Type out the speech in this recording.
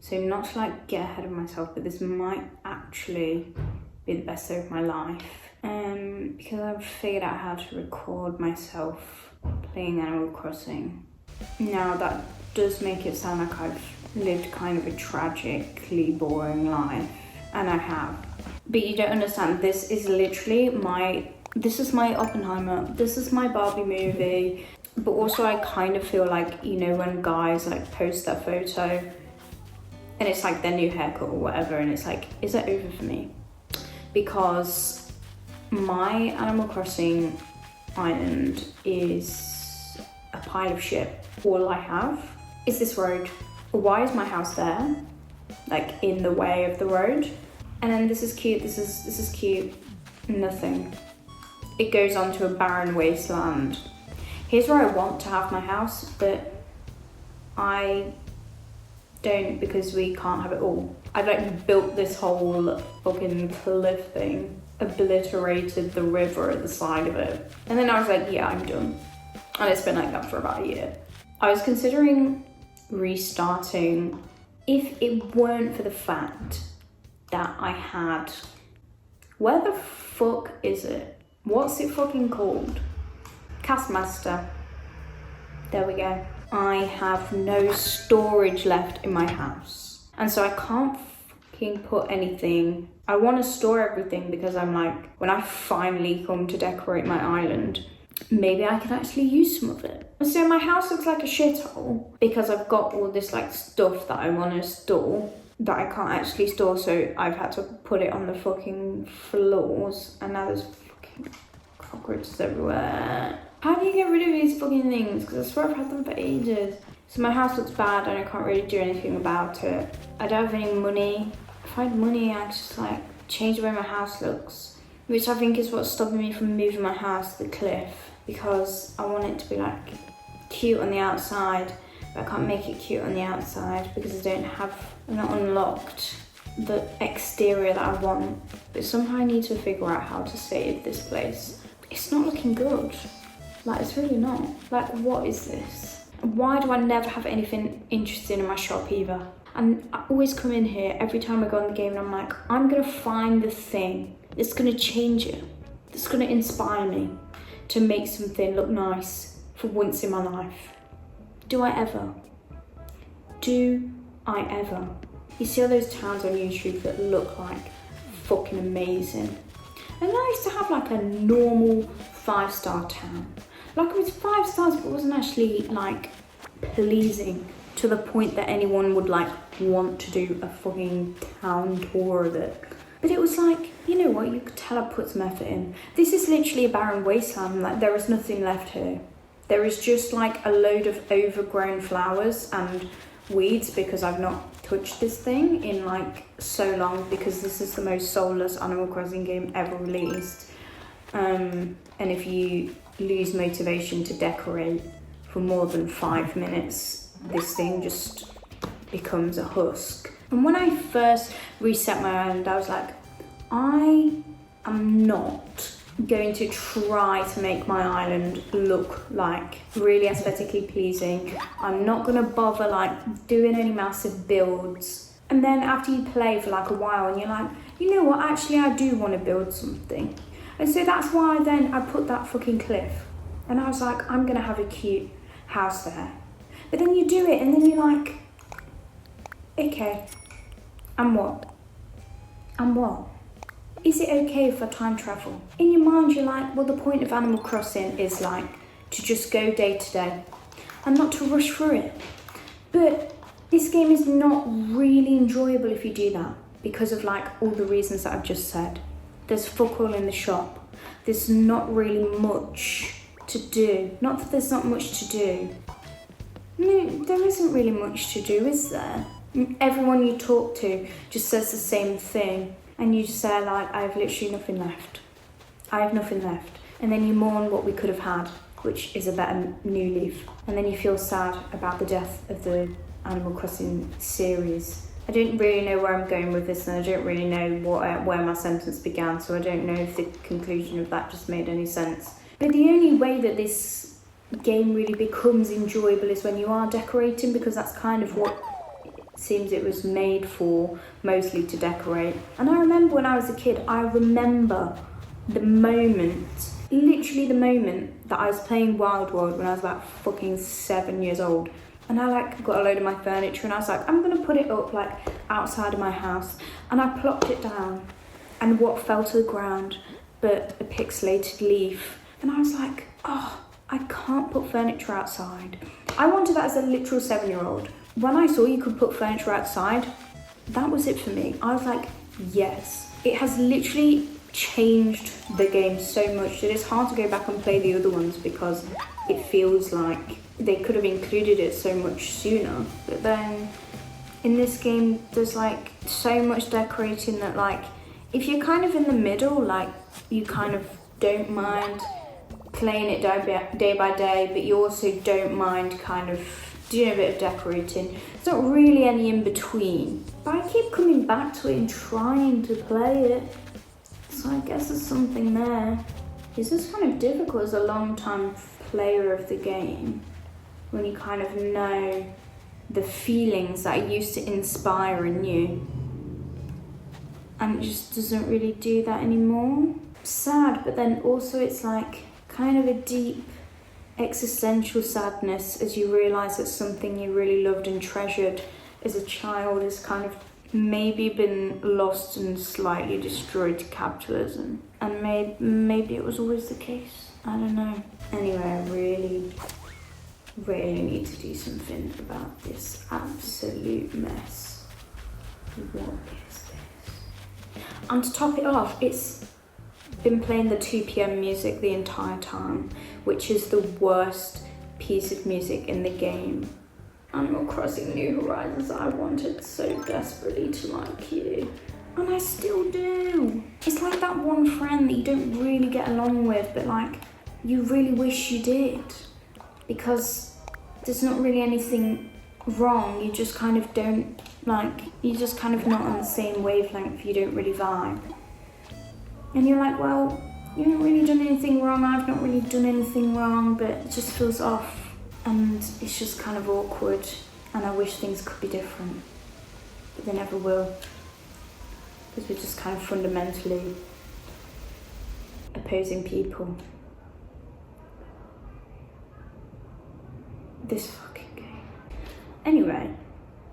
So not to like get ahead of myself, but this might actually be the best day of my life. Because I've figured out how to record myself playing Animal Crossing. Now that does make it sound like I've lived kind of a tragically boring life, and I have. But you don't understand, this is literally this is my Oppenheimer, this is my Barbie movie. But also I kind of feel like, you know, when guys like post their photo and it's like their new haircut or whatever, and it's like, is it over for me? Because my Animal Crossing island is a pile of shit. All I have is this road. Why is my house there? Like in the way of the road? And then this is cute, this is cute. Nothing. It goes on to a barren wasteland. Here's where I want to have my house, but I don't, because we can't have it all. I've like built this whole fucking cliff thing, obliterated the river at the side of it. And then I was like, yeah, I'm done. And it's been like that for about a year. I was considering restarting if it weren't for the fact that I had, where the fuck is it? What's it fucking called? Castmaster. There we go. I have no storage left in my house. And so I can't fucking put anything. I want to store everything because I'm like, when I finally come to decorate my island, maybe I can actually use some of it. So my house looks like a shithole because I've got all this like stuff that I want to store that I can't actually store, so I've had to put it on the fucking floors, and now there's fucking cockroaches everywhere. How do you get rid of these fucking things? Because I swear I've had them for ages. So my house looks bad and I can't really do anything about it. I don't have any money. If I had money, I'd just like change the way my house looks, which I think is what's stopping me from moving my house to the cliff, because I want it to be like cute on the outside, but I can't make it cute on the outside because I've not unlocked the exterior that I want. But somehow I need to figure out how to save this place. It's not looking good. Like, it's really not. Like, what is this? Why do I never have anything interesting in my shop either? And I always come in here every time I go on the game and I'm like, I'm gonna find the thing that's gonna change it, that's gonna inspire me to make something look nice for once in my life. Do I ever? Do I ever? You see all those towns on YouTube that look like fucking amazing. And I used to have like a normal 5-star town. Like, it was 5 stars, but it wasn't actually like pleasing to the point that anyone would like want to do a fucking town tour of it. But it was like, you know what, you could tell I put some effort in. This is literally a barren wasteland. Like, there is nothing left here. There is just like a load of overgrown flowers and weeds because I've not touched this thing in like so long, because this is the most soulless Animal Crossing game ever released. And if you lose motivation to decorate for more than 5 minutes, this thing just becomes a husk. And when I first reset my island, I was like, I am not going to try to make my island look like really aesthetically pleasing. I'm not gonna bother like doing any massive builds. And then after you play for like a while and you're like, you know what, actually I do want to build something. And so that's why then I put that fucking cliff. And I was like, I'm gonna have a cute house there. But then you do it and then you're like, okay, and what? And what? Is it okay if I time travel? In your mind, you're like, well, the point of Animal Crossing is like to just go day to day and not to rush through it. But this game is not really enjoyable if you do that because of like all the reasons that I've just said. There's fuck all in the shop. There's not really much to do. Not that there's not much to do. No, there isn't really much to do, is there? Everyone you talk to just says the same thing. And you just say like, I have literally nothing left. I have nothing left. And then you mourn what we could have had, which is a better new leaf. And then you feel sad about the death of the Animal Crossing series. I don't really know where I'm going with this, and I don't really know where my sentence began, so I don't know if the conclusion of that just made any sense. But the only way that this game really becomes enjoyable is when you are decorating, because that's kind of what seems it was made for mostly to decorate. And I remember when I was a kid, I remember the moment, literally the moment that I was playing Wild World when I was about fucking 7 years old. And I like got a load of my furniture and I was like, I'm gonna put it up like outside of my house. And I plopped it down and what fell to the ground but a pixelated leaf. And I was like, oh, I can't put furniture outside. I wanted that as a literal 7-year-old. When I saw you could put furniture outside, that was it for me. I was like, yes. It has literally changed the game so much that it's hard to go back and play the other ones because it feels like they could have included it so much sooner. But then in this game, there's like so much decorating that like, if you're kind of in the middle, like you kind of don't mind playing it day by day, but you also don't mind kind of doing a bit of decorating. There's not really any in between. But I keep coming back to it and trying to play it. So I guess there's something there. It's just kind of difficult as a long-time player of the game when you kind of know the feelings that it used to inspire in you. And it just doesn't really do that anymore. Sad, but then also it's like kind of a deep existential sadness as you realise that something you really loved and treasured as a child has kind of maybe been lost and slightly destroyed to capitalism. And maybe it was always the case. I don't know. Anyway, I really need to do something about this absolute mess. What is this? And to top it off, it's been playing the 2 p.m. music the entire time, which is the worst piece of music in the game. Animal Crossing New Horizons, I wanted so desperately to like you. And I still do. It's like that one friend that you don't really get along with, but like, you really wish you did. Because there's not really anything wrong, you just kind of don't, like, you're just kind of not on the same wavelength, you don't really vibe. And you're like, well, you haven't really done anything wrong, I've not really done anything wrong, but it just feels off. And it's just kind of awkward, and I wish things could be different, but they never will. Because we're just kind of fundamentally opposing people. This fucking game. Anyway,